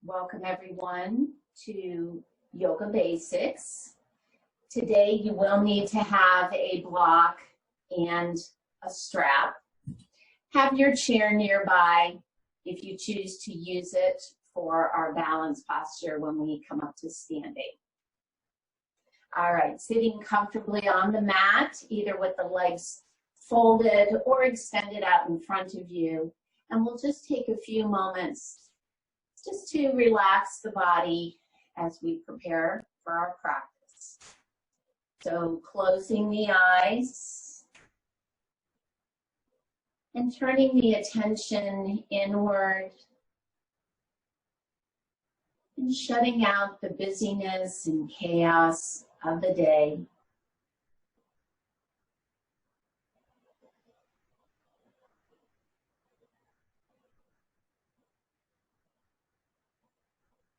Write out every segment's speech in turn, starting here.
Welcome everyone to Yoga Basics. Today you will need to have a block and a strap. Have your chair nearby if you choose to use it for our balance posture when we come up to standing. All right, sitting comfortably on the mat, either with the legs folded or extended out in front of you. And we'll just take a few moments just to relax the body as we prepare for our practice. So closing the eyes and turning the attention inward and shutting out the busyness and chaos of the day.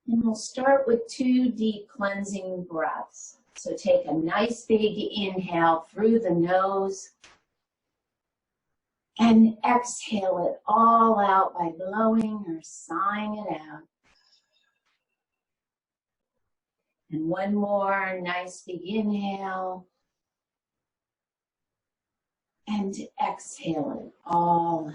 And we'll start with 2 deep cleansing breaths. So take a nice big inhale through the nose and exhale it all out by blowing or sighing it out. And one more nice big inhale and exhale it all out.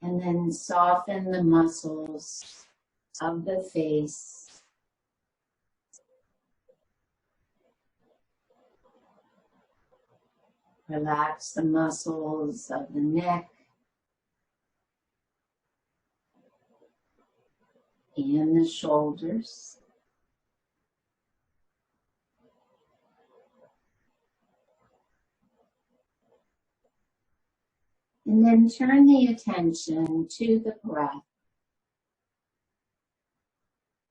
And then soften the muscles of the face. Relax the muscles of the neck and the shoulders. And then turn the attention to the breath.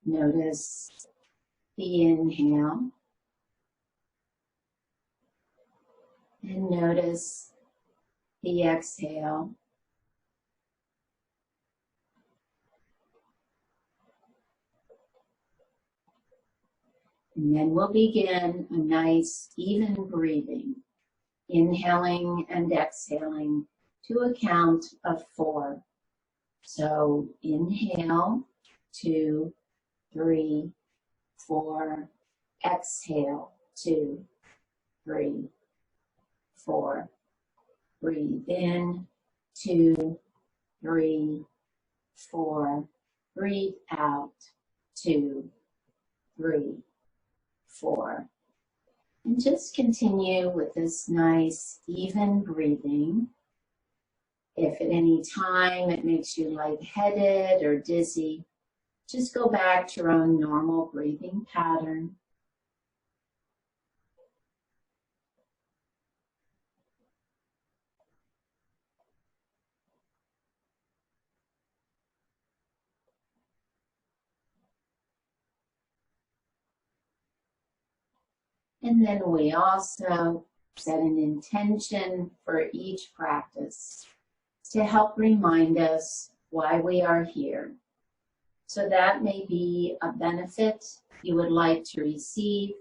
Notice the inhale. And notice the exhale. And then we'll begin a nice even breathing, inhaling and exhaling to a count of 4. So inhale, 2, 3, 4. Exhale, 2, 3, 4. Breathe in, 2, 3, 4. Breathe out, 2, 3, 4. And just continue with this nice even breathing. If at any time it makes you lightheaded or dizzy, just go back to your own normal breathing pattern. And then we also set an intention for each practice to help remind us why we are here. So that may be a benefit you would like to receive,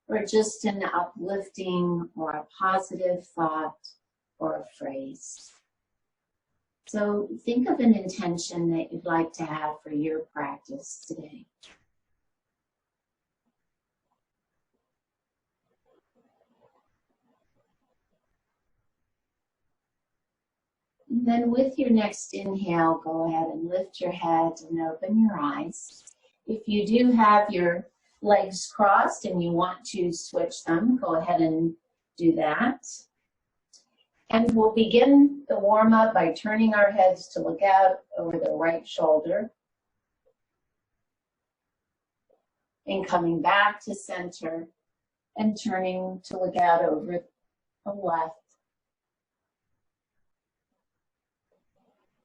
or just an uplifting or a positive thought or a phrase. So think of an intention that you'd like to have for your practice today. Then with your next inhale, go ahead and lift your head and open your eyes. If you do have your legs crossed and you want to switch them, go ahead and do that. And we'll begin the warm-up by turning our heads to look out over the right shoulder. And coming back to center and turning to look out over the left.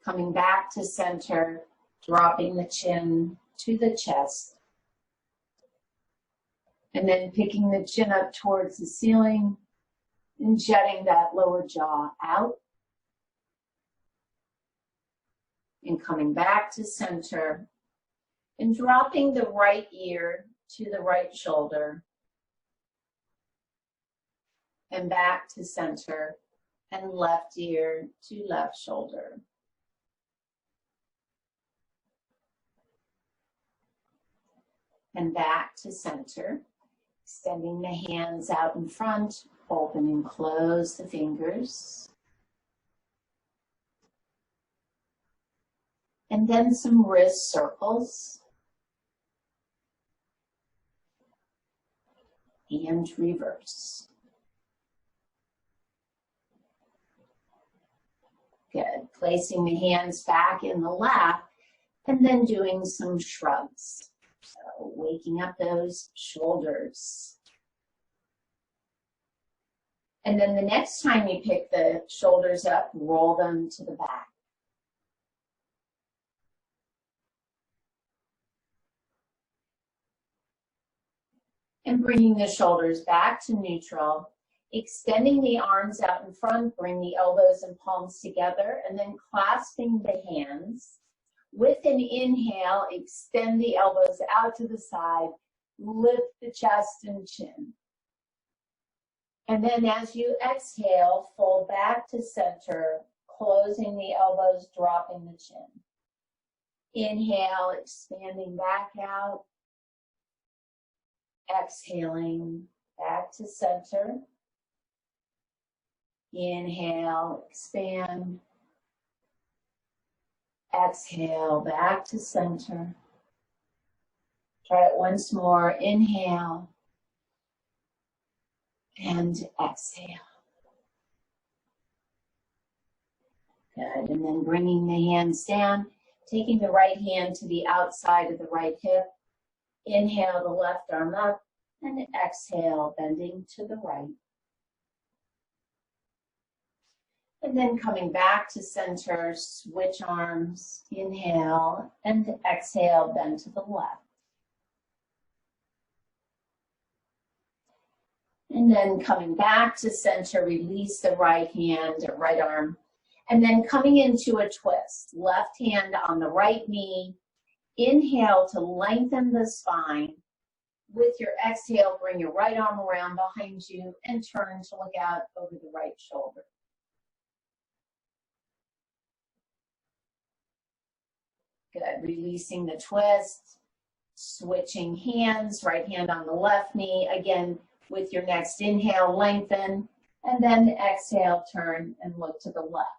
Coming back to center, dropping the chin to the chest. And then picking the chin up towards the ceiling and jetting that lower jaw out. And coming back to center and dropping the right ear to the right shoulder. And back to center and left ear to left shoulder. And back to center, extending the hands out in front, open and close the fingers. And then some wrist circles. And reverse. Good. Placing the hands back in the lap and then doing some shrugs. So waking up those shoulders. And then the next time you pick the shoulders up, roll them to the back. And bringing the shoulders back to neutral, extending the arms out in front, bring the elbows and palms together, and then clasping the hands. With an inhale, extend the elbows out to the side, lift the chest and chin. And then as you exhale, fold back to center, closing the elbows, dropping the chin. Inhale, expanding back out. Exhaling, back to center. Inhale, expand. Exhale, back to center. Try it once more. Inhale. And exhale. Good. And then bringing the hands down, taking the right hand to the outside of the right hip. Inhale the left arm up and exhale, bending to the right. And then coming back to center, switch arms, inhale and exhale, bend to the left. And then coming back to center, release the right hand or right arm. And then coming into a twist, left hand on the right knee. Inhale to lengthen the spine. With your exhale, bring your right arm around behind you and turn to look out over the right shoulder. Good. Releasing the twist. Switching hands, right hand on the left knee. Again, with your next inhale, lengthen. And then exhale, turn and look to the left.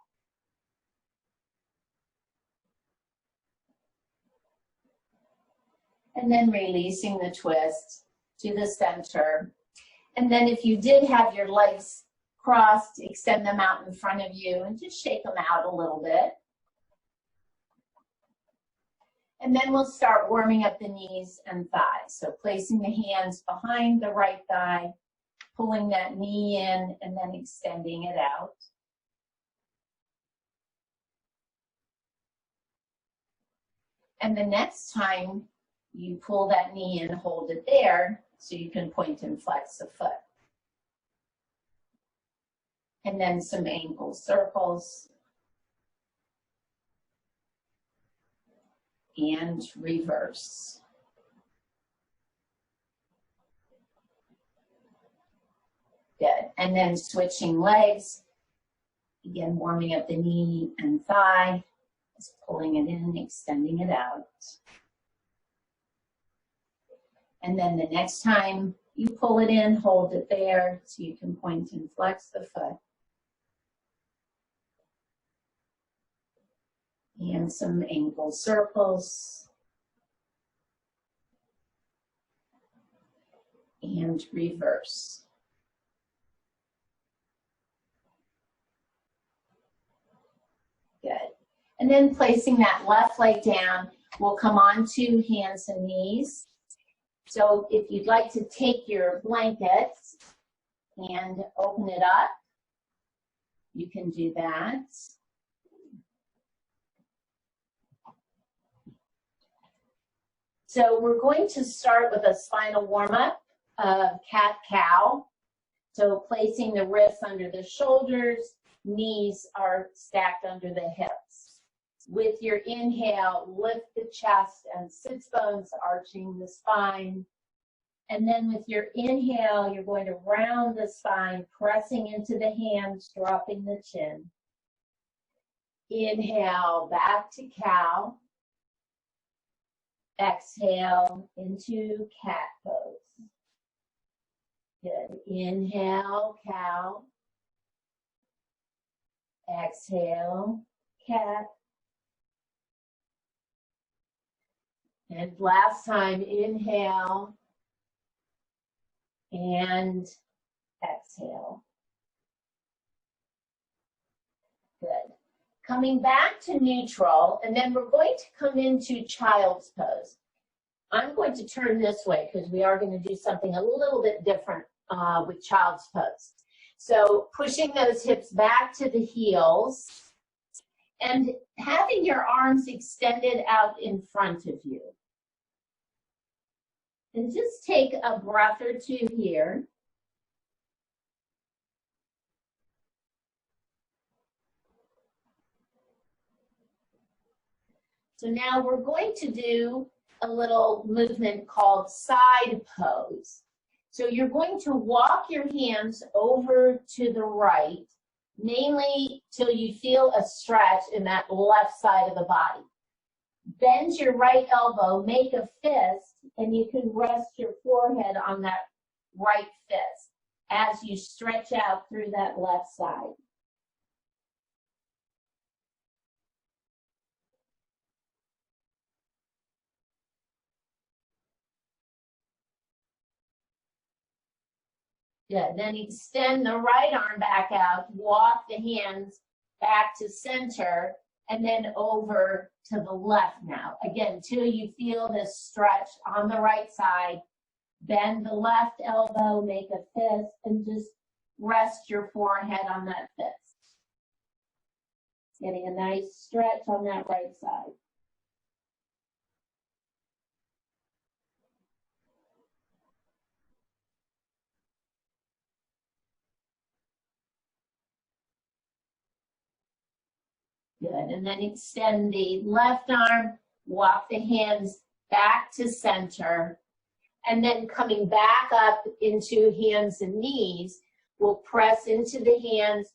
And then releasing the twist to the center. And then if you did have your legs crossed, extend them out in front of you and just shake them out a little bit. And then we'll start warming up the knees and thighs. So placing the hands behind the right thigh, pulling that knee in and then extending it out. And the next time you pull that knee in, hold it there so you can point and flex the foot. And then some ankle circles. And reverse. Good. And then switching legs. Again, warming up the knee and thigh. Just pulling it in, extending it out. And then the next time you pull it in, hold it there so you can point and flex the foot. And some ankle circles. And reverse. Good. And then placing that left leg down, we'll come on to hands and knees. So if you'd like to take your blanket and open it up, you can do that. So we're going to start with a spinal warm-up of cat-cow. So placing the wrists under the shoulders, knees are stacked under the hips. With your inhale, lift the chest and sits bones, arching the spine. And then with your inhale, you're going to round the spine, pressing into the hands, dropping the chin. Inhale, back to cow. Exhale into cat pose. Good. Inhale, cow. Exhale, cat. And last time, inhale and exhale. Good. Coming back to neutral, and then we're going to come into child's pose. I'm going to turn this way because we are going to do something a little bit different with child's pose. So pushing those hips back to the heels and having your arms extended out in front of you. And just take a breath or two here. So now we're going to do a little movement called side pose. So you're going to walk your hands over to the right, mainly till you feel a stretch in that left side of the body. Bend your right elbow, make a fist, and you can rest your forehead on that right fist as you stretch out through that left side. Good. Then extend the right arm back out, walk the hands back to center, and then over to the left now. Again, till you feel this stretch on the right side. Bend the left elbow, make a fist, and just rest your forehead on that fist. Getting a nice stretch on that right side. Good, and then extend the left arm, walk the hands back to center, and then coming back up into hands and knees, we'll press into the hands,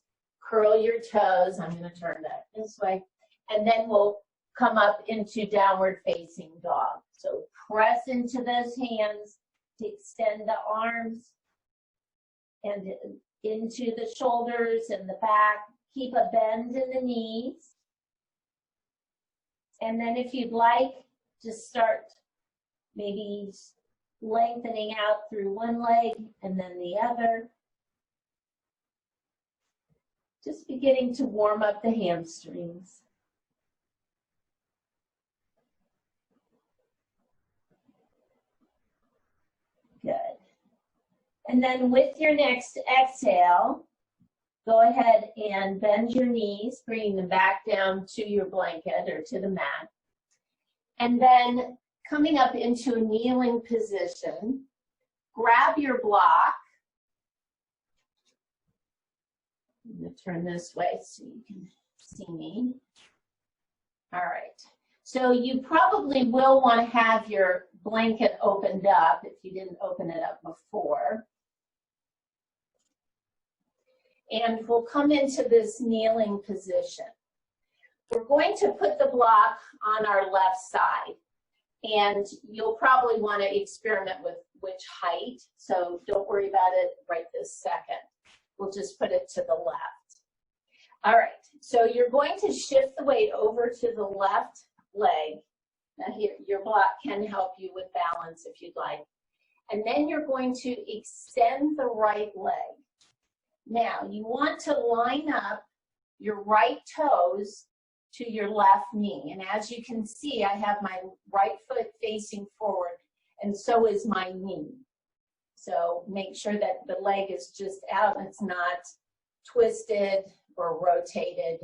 curl your toes. I'm going to turn that this way, and then we'll come up into downward facing dog. So press into those hands to extend the arms and into the shoulders and the back. Keep a bend in the knees. And then if you'd like, just start maybe lengthening out through one leg and then the other. Just beginning to warm up the hamstrings. Good. And then with your next exhale, go ahead and bend your knees, bringing them back down to your blanket or to the mat. And then coming up into a kneeling position, grab your block. I'm going to turn this way so you can see me. All right. So you probably will want to have your blanket opened up if you didn't open it up before. And we'll come into this kneeling position. We're going to put the block on our left side. And you'll probably want to experiment with which height. So don't worry about it right this second. We'll just put it to the left. All right, so you're going to shift the weight over to the left leg. Now here, your block can help you with balance if you'd like. And then you're going to extend the right leg. Now, you want to line up your right toes to your left knee. And as you can see, I have my right foot facing forward, and so is my knee. So make sure that the leg is just out and it's not twisted or rotated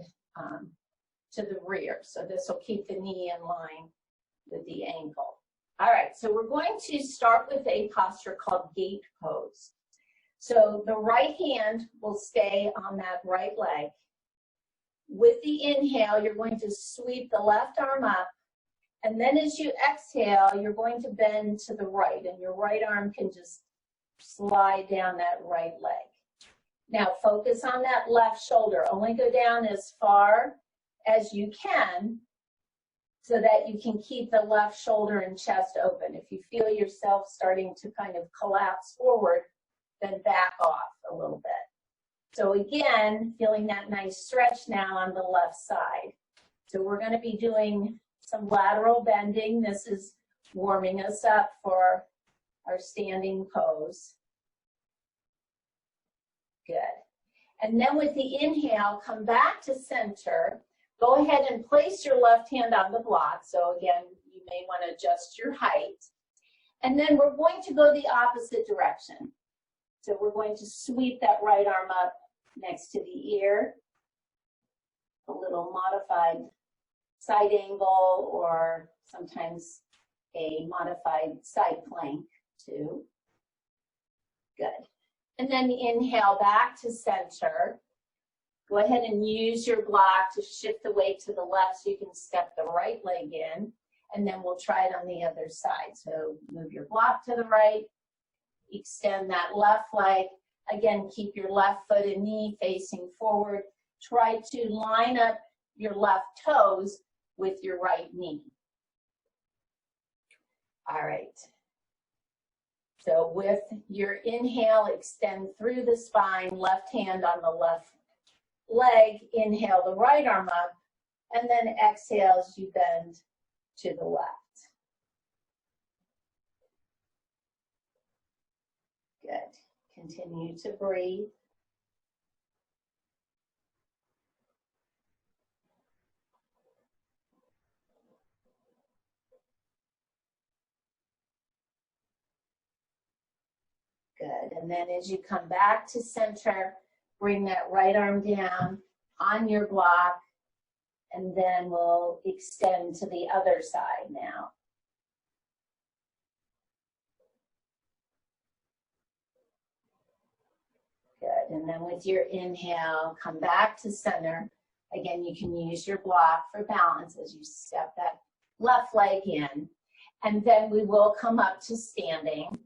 to the rear. So this will keep the knee in line with the ankle. All right, so we're going to start with a posture called gate pose. So the right hand will stay on that right leg. With the inhale, you're going to sweep the left arm up And then as you exhale, you're going to bend to the right, and your right arm can just slide down that right leg. Now focus on that left shoulder. Only go down as far as you can so that you can keep the left shoulder and chest open. If you feel yourself starting to kind of collapse forward, then back off a little bit. So again, feeling that nice stretch now on the left side. So we're going to be doing some lateral bending. This is warming us up for our standing pose. Good. And then with the inhale, come back to center. Go ahead and place your left hand on the block. So again, you may want to adjust your height. And then we're going to go the opposite direction. So we're going to sweep that right arm up next to the ear. A little modified side angle, or sometimes a modified side plank too. Good. And then inhale back to center. Go ahead and use your block to shift the weight to the left so you can step the right leg in, and then we'll try it on the other side. So move your block to the right, extend that left leg. Again, keep your left foot and knee facing forward. Try to line up your left toes with your right knee. All right. So with your inhale, extend through the spine, left hand on the left leg, inhale the right arm up, and then exhale as you bend to the left. Good. Continue to breathe. Good. And then as you come back to center, bring that right arm down on your block, and then we'll extend to the other side now. Good. And then with your inhale, come back to center. Again, you can use your block for balance as you step that left leg in. And then we will come up to standing.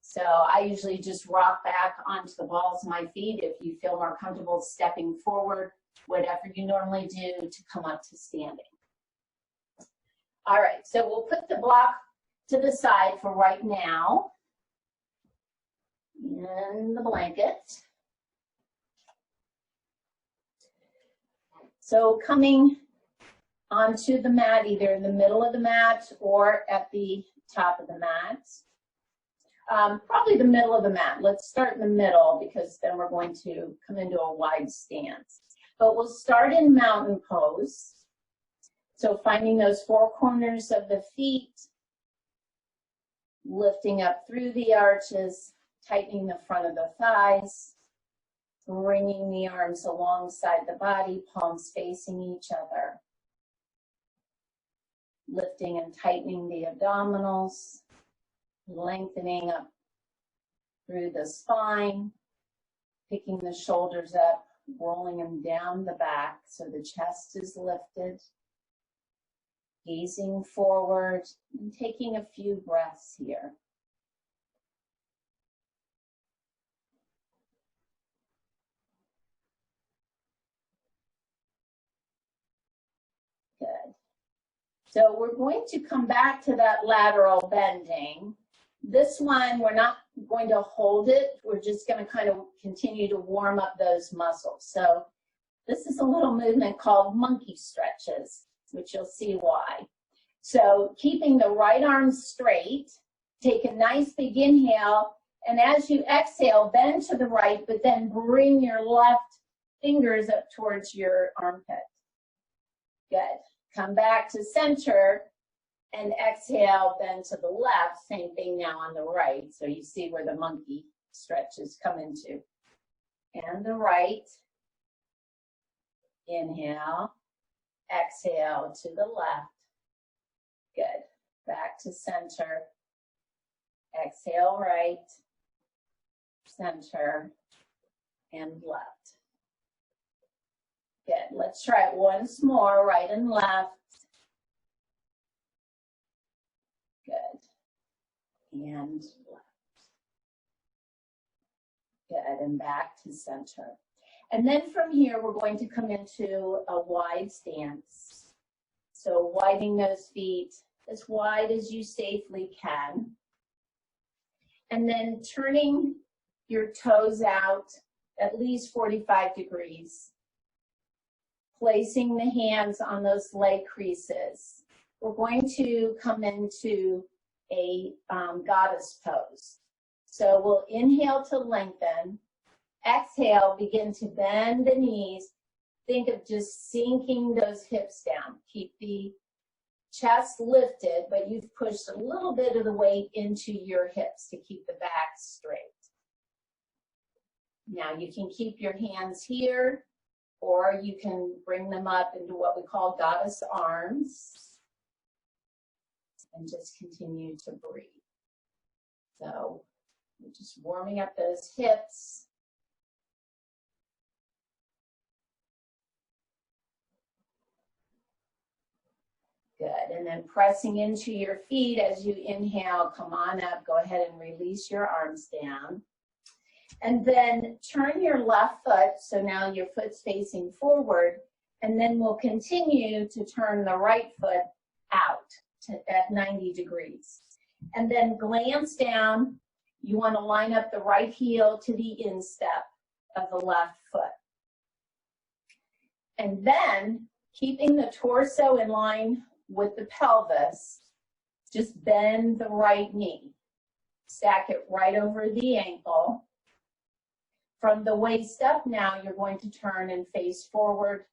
So I usually just rock back onto the balls of my feet. If you feel more comfortable stepping forward, whatever you normally do to come up to standing. All right, so we'll put the block to the side for right now. And the blanket. So coming onto the mat, either in the middle of the mat or at the top of the mat. Probably the middle of the mat. Let's start in the middle because then we're going to come into a wide stance. But we'll start in mountain pose. So finding those four corners of the feet, lifting up through the arches, tightening the front of the thighs, bringing the arms alongside the body, palms facing each other, lifting and tightening the abdominals, lengthening up through the spine, picking the shoulders up, rolling them down the back so the chest is lifted, gazing forward, and taking a few breaths here. Good. So we're going to come back to that lateral bending. This one, we're not going to hold it. We're just going to kind of continue to warm up those muscles. So this is a little movement called monkey stretches, which you'll see why. So keeping the right arm straight, take a nice big inhale, and as you exhale, bend to the right, but then bring your left fingers up towards your armpit. Good. Come back to center and exhale, bend to the left. Same thing now on the right. So you see where the monkey stretches come into. And the right. Inhale. Exhale to the left. Good. Back to center. Exhale right. Center. And left. Good. Let's try it once more, right and left. and left. Good, and back to center. And then from here, we're going to come into a wide stance. So widening those feet as wide as you safely can. And then turning your toes out at least 45 degrees. Placing the hands on those leg creases. We're going to come into a goddess pose. So we'll inhale to lengthen. Exhale, begin to bend the knees. Think of just sinking those hips down. Keep the chest lifted, but you've pushed a little bit of the weight into your hips to keep the back straight. Now you can keep your hands here, or you can bring them up into what we call goddess arms and just continue to breathe. So we're just warming up those hips. Good, and then pressing into your feet as you inhale, come on up, go ahead and release your arms down. And then turn your left foot, so now your foot's facing forward, and then we'll continue to turn the right foot out at 90 degrees. And then glance down, you want to line up the right heel to the instep of the left foot. And then, keeping the torso in line with the pelvis, just bend the right knee. Stack it right over the ankle. From the waist up now, you're going to turn and face forward,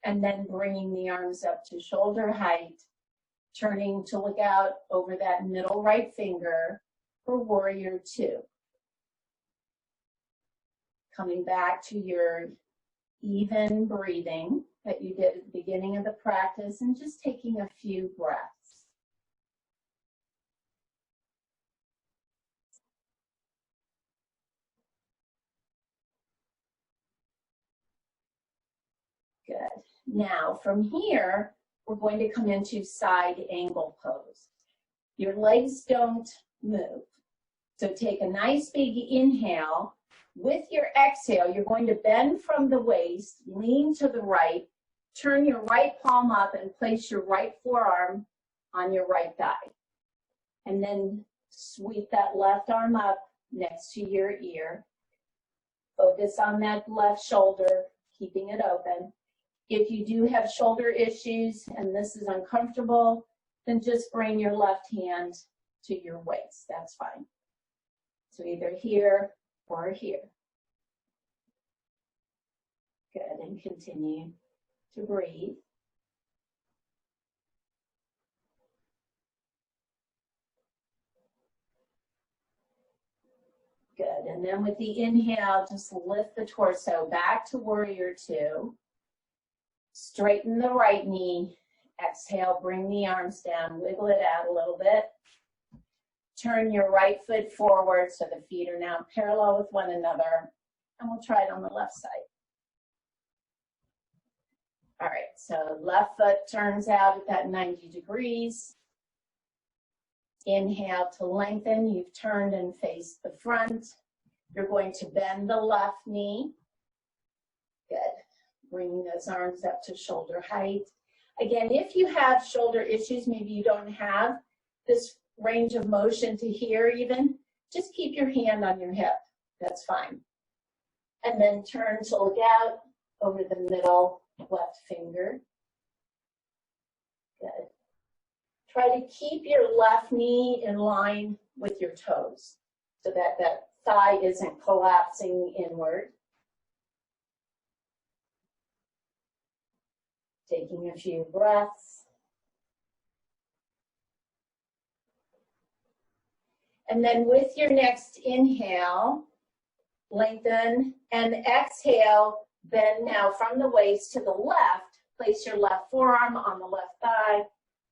and then bringing the arms up to shoulder height, turning to look out over that middle right finger for warrior two. Coming back to your even breathing that you did at the beginning of the practice, and just taking a few breaths. Good. Now, from here, we're going to come into side angle pose. Your legs don't move. So take a nice big inhale. With your exhale, you're going to bend from the waist, lean to the right, turn your right palm up and place your right forearm on your right thigh. And then sweep that left arm up next to your ear. Focus on that left shoulder, keeping it open. If you do have shoulder issues and this is uncomfortable, then just bring your left hand to your waist. That's fine. So either here or here. Good, and continue to breathe. Good, and then with the inhale, just lift the torso back to warrior two. Straighten the right knee. Exhale, bring the arms down, wiggle it out a little bit. Turn your right foot forward so the feet are now parallel with one another. And we'll try it on the left side. All right, so left foot turns out at that 90 degrees. Inhale to lengthen. You've turned and faced the front. You're going to bend the left knee. Good. Bringing those arms up to shoulder height. Again, if you have shoulder issues, maybe you don't have this range of motion to here even, just keep your hand on your hip. That's fine. And then turn to look out over the middle left finger. Good. Try to keep your left knee in line with your toes so that that thigh isn't collapsing inward. Taking a few breaths. And then with your next inhale, lengthen, and exhale, bend now from the waist to the left. Place your left forearm on the left thigh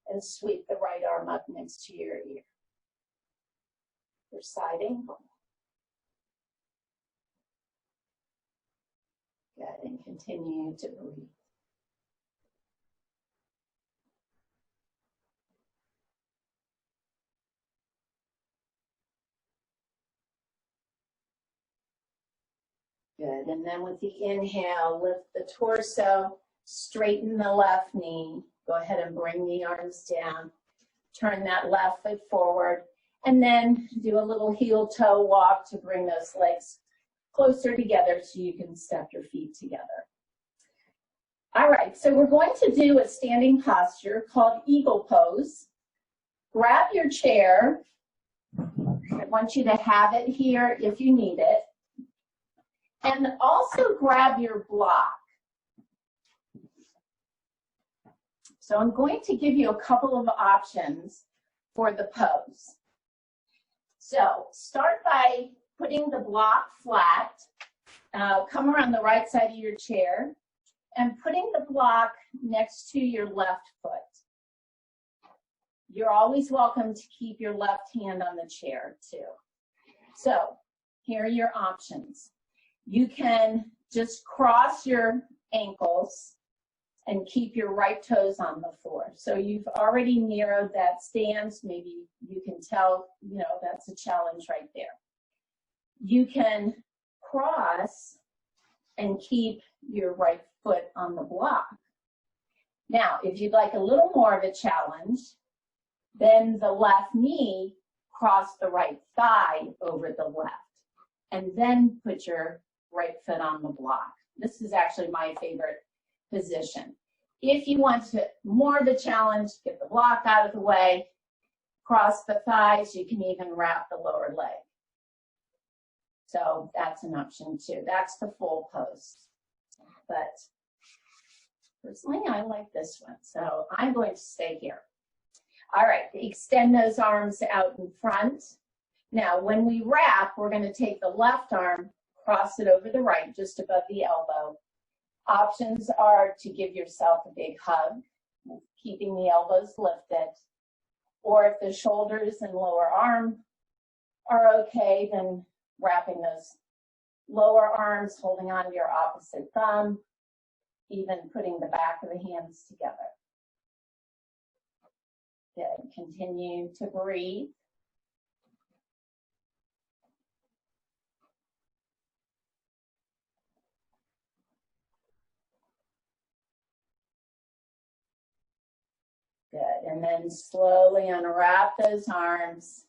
and sweep the right arm up next to your ear. Your side angle. Good, and continue to breathe. Good, and then with the inhale, lift the torso, straighten the left knee. Go ahead and bring the arms down. Turn that left foot forward, and then do a little heel-toe walk to bring those legs closer together so you can step your feet together. All right, so we're going to do a standing posture called eagle pose. Grab your chair. I want you to have it here if you need it. And also grab your block. So I'm going to give you a couple of options for the pose. So start by putting the block flat. Come around the right side of your chair and putting the block next to your left foot. You're always welcome to keep your left hand on the chair too. So here are your options. You can just cross your ankles and keep your right toes on the floor. So you've already narrowed that stance. Maybe you can tell, that's a challenge right there. You can cross and keep your right foot on the block. Now, if you'd like a little more of a challenge, then the left knee, cross the right thigh over the left, and then put your right foot on the block. This is actually my favorite position. If you want more of a challenge, get the block out of the way, cross the thighs, you can even wrap the lower leg. So that's an option too. That's the full pose. But personally, I like this one, so I'm going to stay here. All right, extend those arms out in front. Now, when we wrap, we're going to take the left arm, cross it over the right, just above the elbow. Options are to give yourself a big hug, keeping the elbows lifted. Or if the shoulders and lower arm are okay, then wrapping those lower arms, holding on to your opposite thumb, even putting the back of the hands together. Good. Continue to breathe. Good. And then slowly unwrap those arms.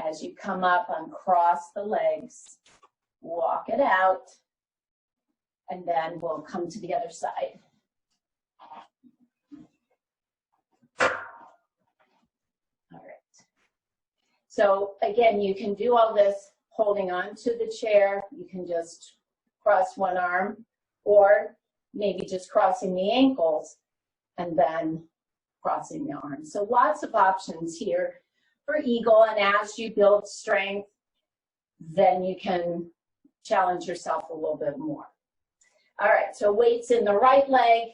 As you come up, uncross the legs, walk it out, and then we'll come to the other side. All right. So again, you can do all this holding on to the chair. You can just cross one arm, or maybe just crossing the ankles and then crossing the arms. So lots of options here for eagle, and as you build strength, then you can challenge yourself a little bit more. All right, so weights in the right leg.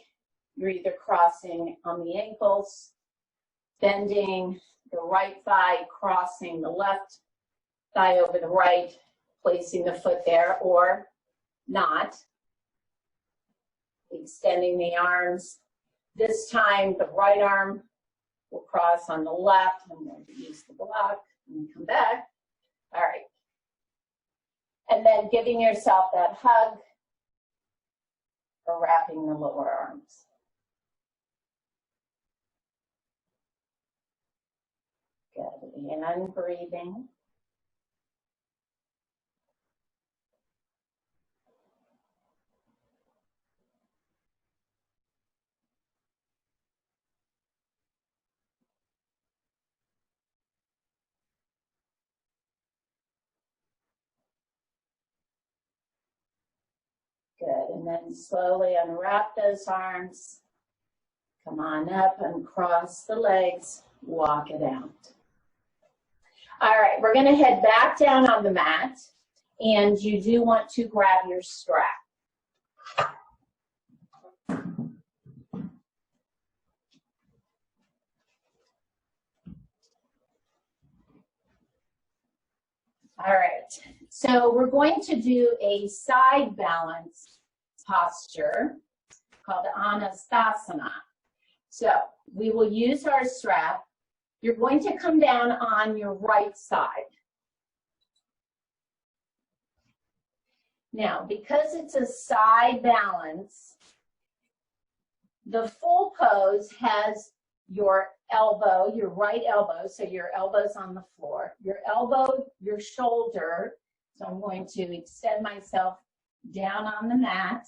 You're either crossing on the ankles, bending the right thigh, crossing the left thigh over the right, placing the foot there, or not. Extending the arms. This time, the right arm will cross on the left. I'm going to use the block and come back. All right. And then giving yourself that hug or wrapping the lower arms. Good. And breathing. Good, and then slowly unwrap those arms. Come on up and cross the legs, walk it out. All right, we're gonna head back down on the mat, and you do want to grab your strap. All right, so we're going to do a side balance posture called Ananthasana. So we will use our strap. You're going to come down on your right side. Now, because it's a side balance, the full pose has your elbow, your right elbow, so your elbow's on the floor, your elbow, your shoulder. So I'm going to extend myself down on the mat.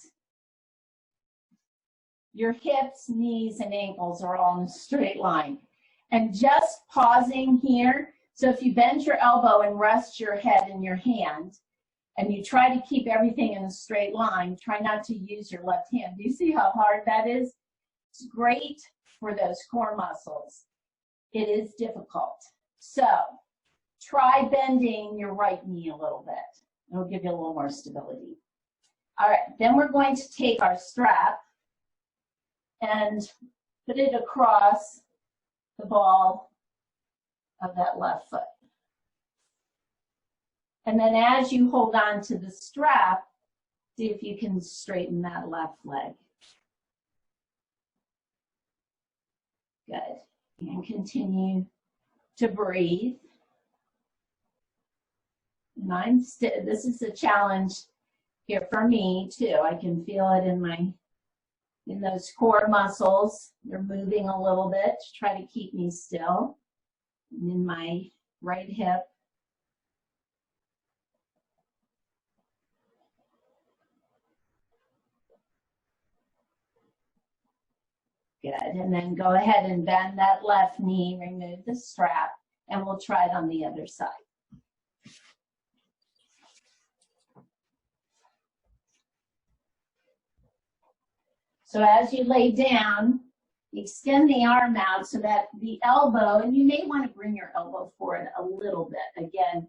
Your hips, knees, and ankles are all in a straight line. And just pausing here, so if you bend your elbow and rest your head in your hand, and you try to keep everything in a straight line, try not to use your left hand. Do you see how hard that is? It's great for those core muscles. It is difficult. So try bending your right knee a little bit. It'll give you a little more stability. All right, then we're going to take our strap and put it across the ball of that left foot. And then as you hold on to the strap, see if you can straighten that left leg. Good. And continue to breathe. And this is a challenge here for me too. I can feel it in those core muscles. They're moving a little bit to try to keep me still. And in my right hip. Good, and then go ahead and bend that left knee, remove the strap, and we'll try it on the other side. So as you lay down, extend the arm out so that the elbow, and you may want to bring your elbow forward a little bit. Again,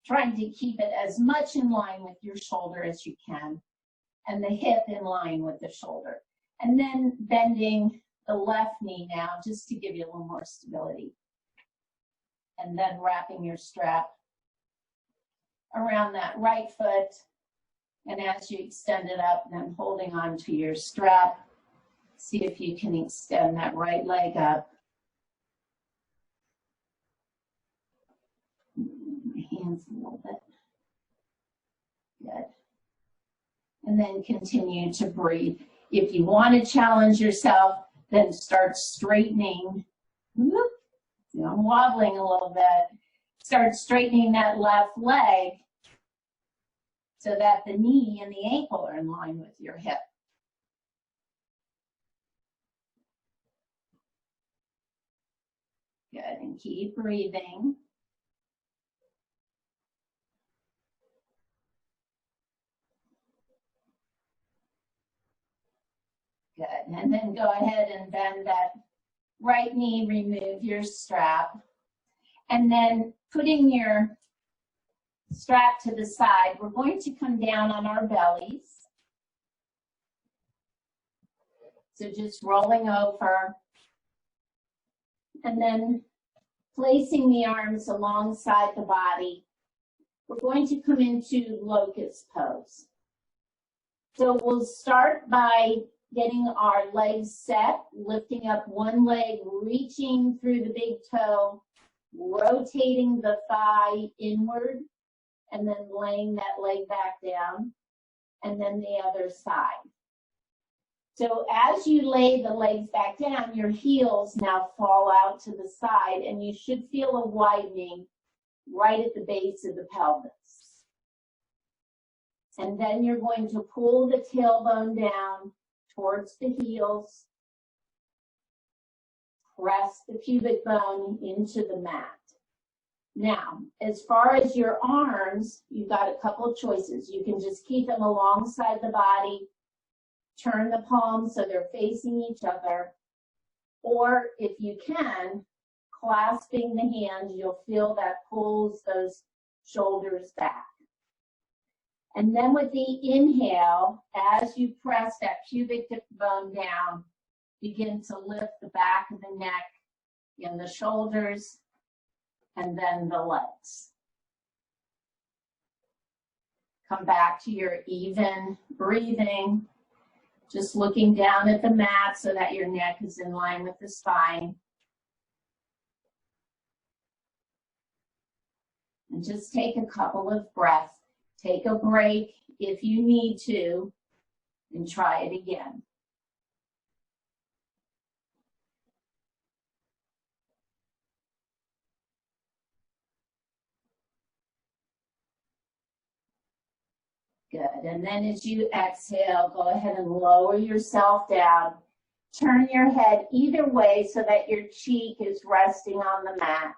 trying to keep it as much in line with your shoulder as you can, and the hip in line with the shoulder. And then bending the left knee now, just to give you a little more stability. And then wrapping your strap around that right foot. And as you extend it up, then holding on to your strap, see if you can extend that right leg up. My hands a little bit. Good. And then continue to breathe. If you want to challenge yourself, then start straightening. Whoop. You know, I'm wobbling a little bit. Start straightening that left leg so that the knee and the ankle are in line with your hip. Good, and keep breathing. Good, and then go ahead and bend that right knee, remove your strap, and then putting your strap to the side, we're going to come down on our bellies. So just rolling over, and then placing the arms alongside the body. We're going to come into locust pose. So we'll start by getting our legs set, lifting up one leg, reaching through the big toe, rotating the thigh inward, and then laying that leg back down, and then the other side. So as you lay the legs back down, your heels now fall out to the side, and you should feel a widening right at the base of the pelvis. And then you're going to pull the tailbone down towards the heels, press the pubic bone into the mat. Now, as far as your arms, you've got a couple of choices. You can just keep them alongside the body, turn the palms so they're facing each other, or if you can, clasping the hands, you'll feel that pulls those shoulders back. And then with the inhale, as you press that pubic bone down, begin to lift the back of the neck and the shoulders, and then the legs. Come back to your even breathing, just looking down at the mat so that your neck is in line with the spine. And just take a couple of breaths. Take a break if you need to, and try it again. Good. And then as you exhale, go ahead and lower yourself down. Turn your head either way so that your cheek is resting on the mat.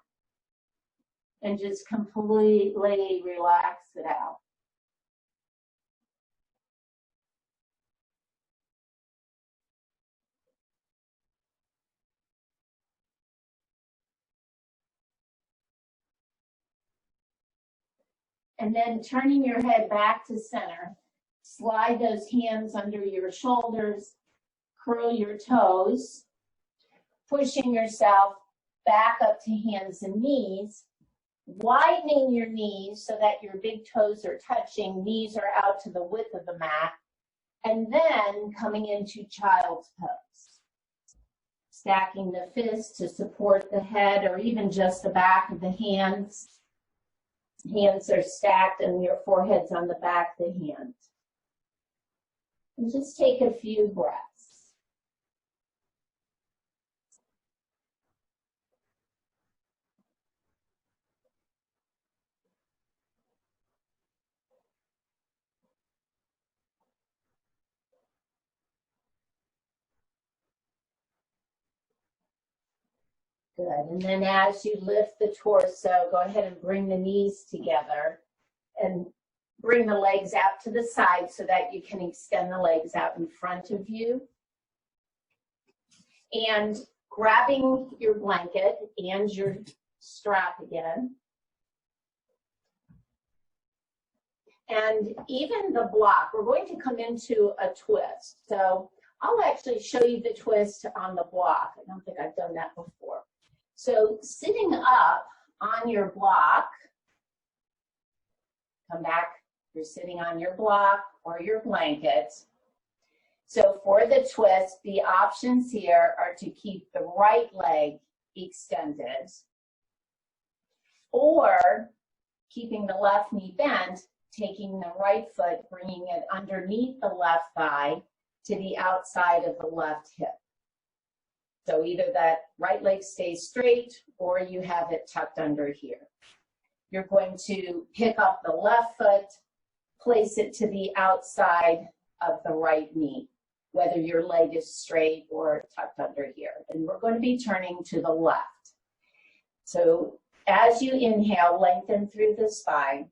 And just completely relax it out. And then turning your head back to center, slide those hands under your shoulders, curl your toes, pushing yourself back up to hands and knees, widening your knees so that your big toes are touching, knees are out to the width of the mat, and then coming into child's pose. Stacking the fists to support the head or even just the back of the hands. Hands are stacked and your forehead's on the back of the hand. And just take a few breaths. Good, and then as you lift the torso, go ahead and bring the knees together and bring the legs out to the side so that you can extend the legs out in front of you. And grabbing your blanket and your strap again. And even the block, we're going to come into a twist. So I'll actually show you the twist on the block. I don't think I've done that before. So sitting up on your block, come back, you're sitting on your block or your blanket. So for the twist, the options here are to keep the right leg extended or keeping the left knee bent, taking the right foot, bringing it underneath the left thigh to the outside of the left hip. So either that right leg stays straight or you have it tucked under here. You're going to pick up the left foot, place it to the outside of the right knee, whether your leg is straight or tucked under here. And we're going to be turning to the left. So as you inhale, lengthen through the spine.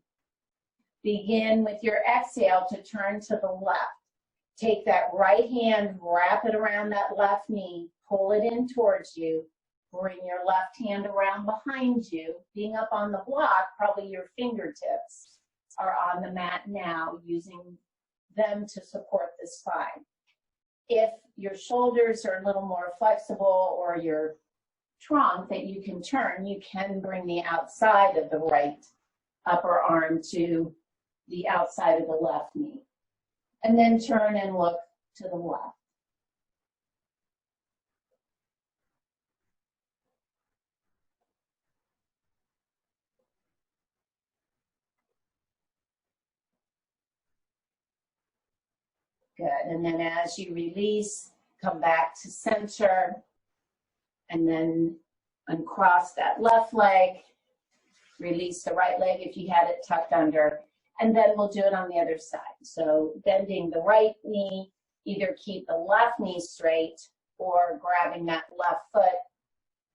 Begin with your exhale to turn to the left. Take that right hand, wrap it around that left knee, pull it in towards you, bring your left hand around behind you. Being up on the block, probably your fingertips are on the mat now, using them to support the spine. If your shoulders are a little more flexible or your trunk that you can turn, you can bring the outside of the right upper arm to the outside of the left knee. And then turn and look to the left. Good, and then as you release, come back to center, and then uncross that left leg, release the right leg if you had it tucked under, and then we'll do it on the other side. So bending the right knee, either keep the left knee straight or grabbing that left foot,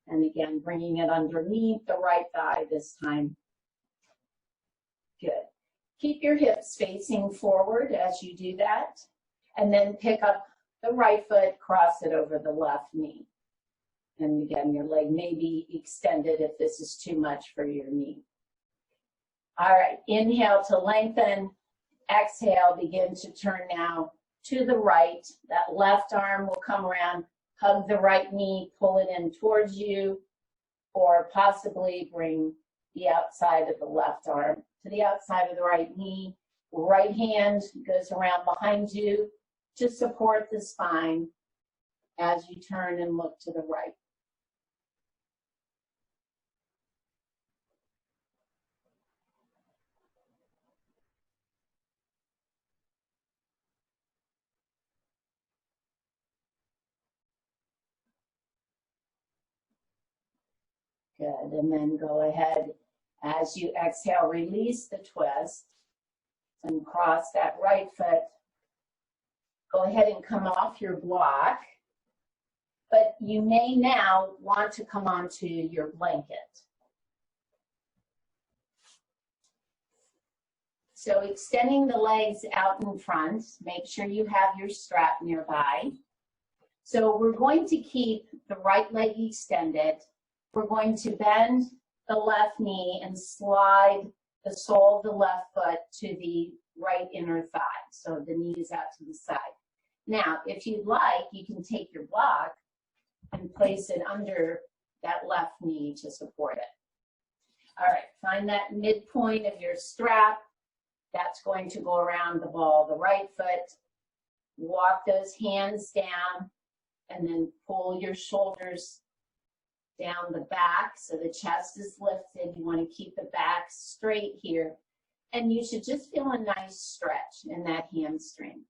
and again, bringing it underneath the right thigh this time. Good. Keep your hips facing forward as you do that, and then pick up the right foot, cross it over the left knee. And again, your leg may be extended if this is too much for your knee. All right, inhale to lengthen. Exhale, begin to turn now to the right. That left arm will come around, hug the right knee, pull it in towards you, or possibly bring the outside of the left arm to the outside of the right knee. Right hand goes around behind you to support the spine as you turn and look to the right. Good, and then go ahead, as you exhale, release the twist and cross that right foot. Go ahead and come off your block, but you may now want to come onto your blanket. So extending the legs out in front, make sure you have your strap nearby. So we're going to keep the right leg extended. We're going to bend the left knee and slide the sole of the left foot to the right inner thigh. So the knee is out to the side. Now, if you'd like, you can take your block and place it under that left knee to support it. All right, find that midpoint of your strap. That's going to go around the ball of the right foot. Walk those hands down and then pull your shoulders down the back so the chest is lifted. You want to keep the back straight here. And you should just feel a nice stretch in that hamstring.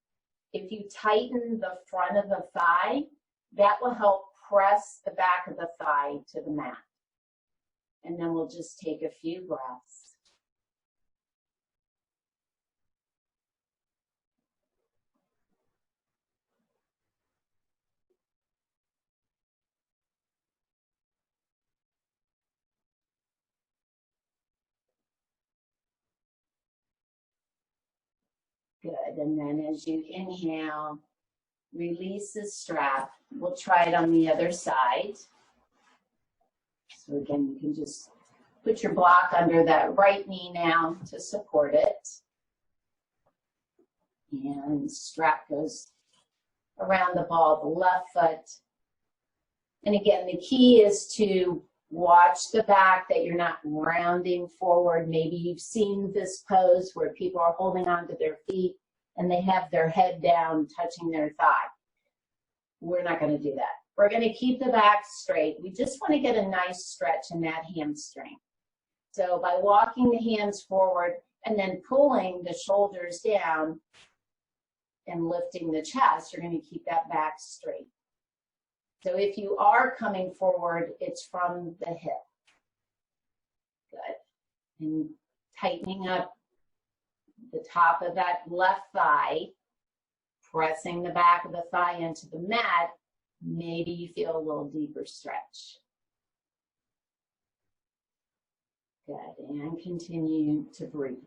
If you tighten the front of the thigh, that will help press the back of the thigh to the mat. And then we'll just take a few breaths. Good, and then as you inhale, release the strap. We'll try it on the other side. So again, you can just put your block under that right knee now to support it. And strap goes around the ball of the left foot. And again, the key is to watch the back, that you're not rounding forward. Maybe you've seen this pose where people are holding onto their feet and they have their head down, touching their thigh. We're not going to do that. We're going to keep the back straight. We just want to get a nice stretch in that hamstring. So by walking the hands forward and then pulling the shoulders down and lifting the chest, you're going to keep that back straight. So if you are coming forward, it's from the hip. Good. And tightening up the top of that left thigh, pressing the back of the thigh into the mat. Maybe you feel a little deeper stretch. Good. And continue to breathe.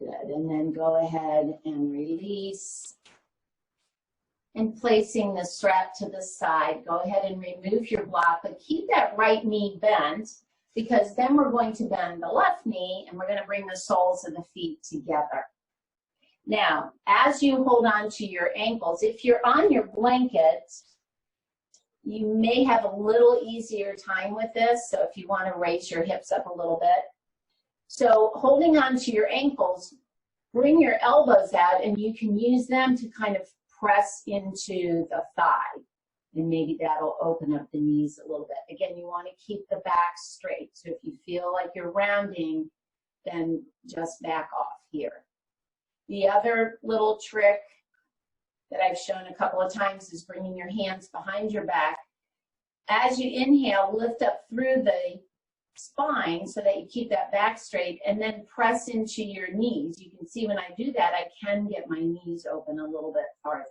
Good, and then go ahead and release. And placing the strap to the side, go ahead and remove your block, but keep that right knee bent, because then we're going to bend the left knee and we're going to bring the soles of the feet together. Now, as you hold on to your ankles, if you're on your blanket, you may have a little easier time with this, so if you want to raise your hips up a little bit. So holding on to your ankles, bring your elbows out and you can use them to kind of press into the thigh. And maybe that'll open up the knees a little bit. Again, you want to keep the back straight. So if you feel like you're rounding, then just back off here. The other little trick that I've shown a couple of times is bringing your hands behind your back. As you inhale, lift up through the spine so that you keep that back straight, and then press into your knees. You can see when I do that, I can get my knees open a little bit farther.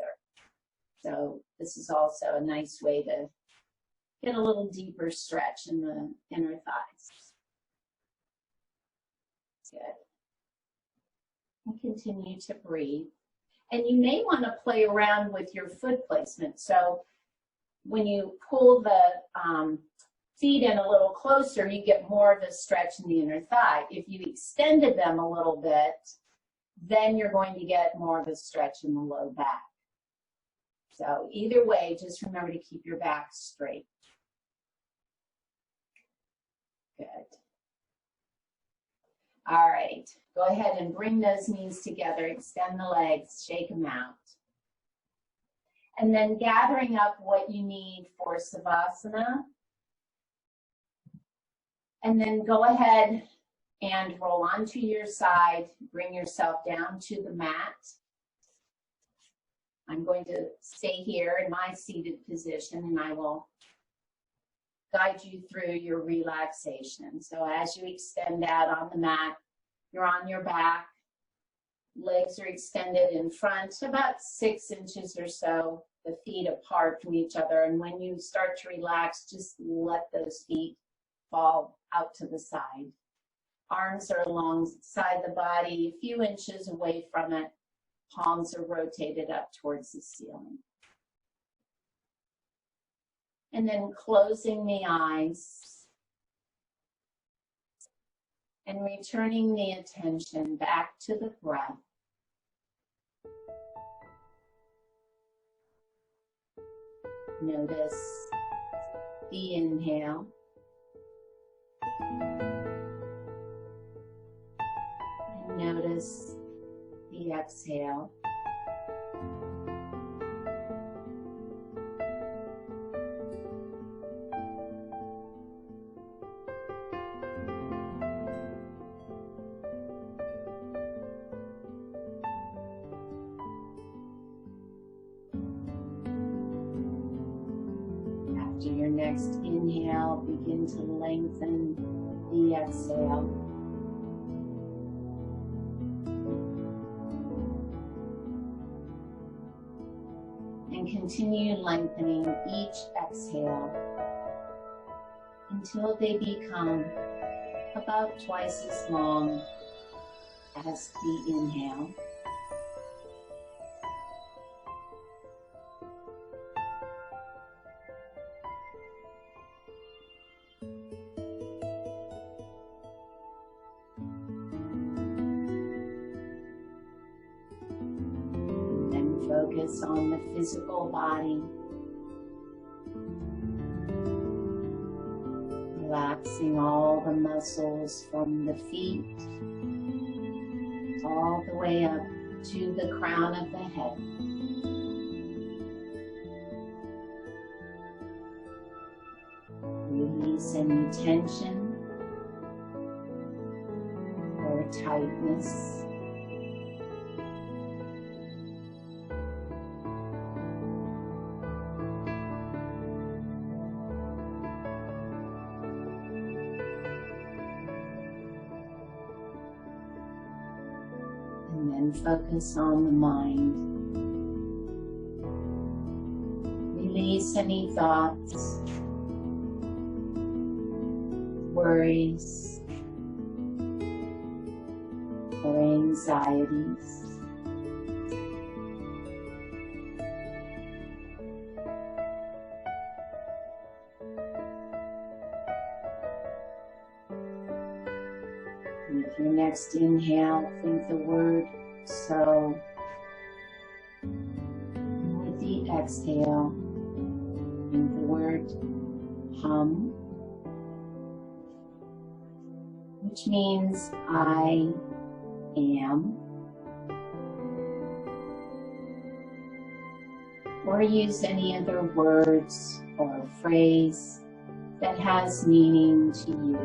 So this is also a nice way to get a little deeper stretch in the inner thighs. Good. And continue to breathe. And you may want to play around with your foot placement. So when you pull the feet in a little closer, you get more of a stretch in the inner thigh. If you extended them a little bit, then you're going to get more of a stretch in the low back. So either way, just remember to keep your back straight. Good. All right, go ahead and bring those knees together, extend the legs, shake them out. And then gathering up what you need for Savasana. And then go ahead and roll onto your side. Bring yourself down to the mat. I'm going to stay here in my seated position, and I will guide you through your relaxation. So as you extend out on the mat, you're on your back. Legs are extended in front, about 6 inches or so, the feet apart from each other. And when you start to relax, just let those feet fall out to the side. Arms are alongside the body, a few inches away from it. Palms are rotated up towards the ceiling. And then closing the eyes and returning the attention back to the breath. Notice the inhale. And notice the exhale. After your next inhale, begin to lengthen the exhale. And continue lengthening each exhale until they become about twice as long as the inhale. Focus on the physical body, relaxing all the muscles from the feet all the way up to the crown of the head. Release any tension or tightness. And then focus on the mind. Release any thoughts, worries, or anxieties. With your next inhale, think the word so. And with the exhale, think the word hum, which means I am. Or use any other words or phrase that has meaning to you.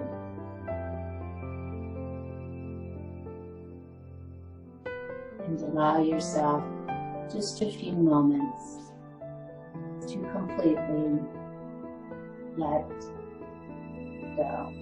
And allow yourself just a few moments to completely let go.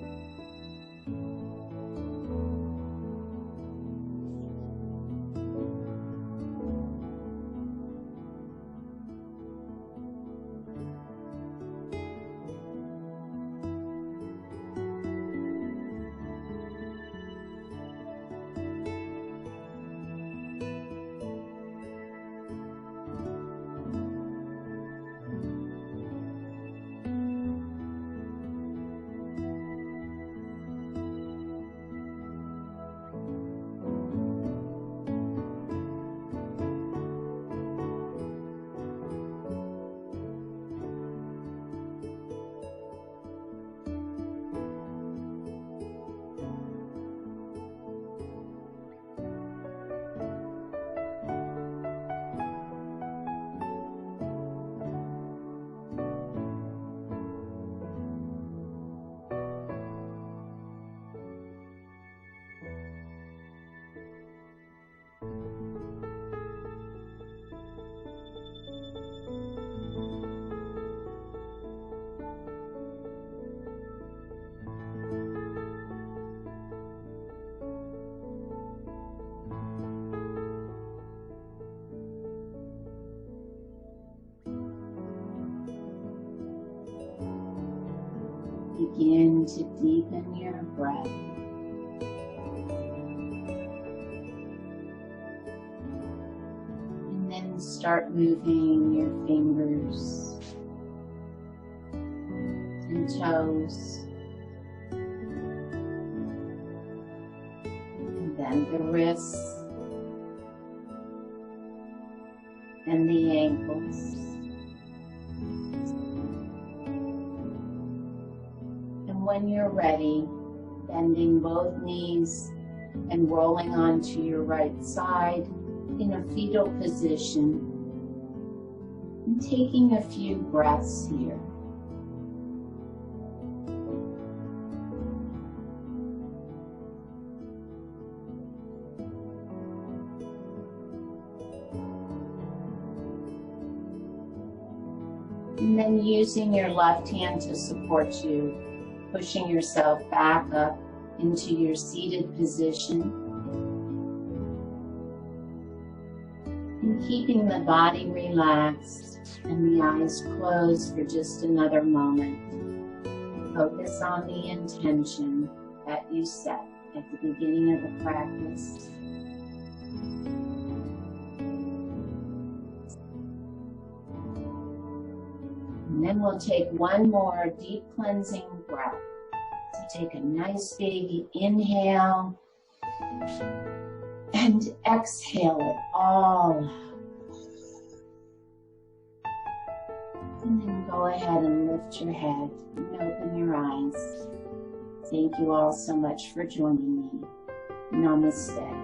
begin to deepen your breath. And then start moving your fingers and toes. And then the wrists and the ankles. And when you're ready, bending both knees and rolling onto your right side in a fetal position and taking a few breaths here. And then using your left hand to support you, pushing yourself back up into your seated position. And keeping the body relaxed and the eyes closed for just another moment. Focus on the intention that you set at the beginning of the practice. And then we'll take one more deep cleansing breath. So take a nice big inhale and exhale it all out. And then go ahead and lift your head and open your eyes. Thank you all so much for joining me. Namaste.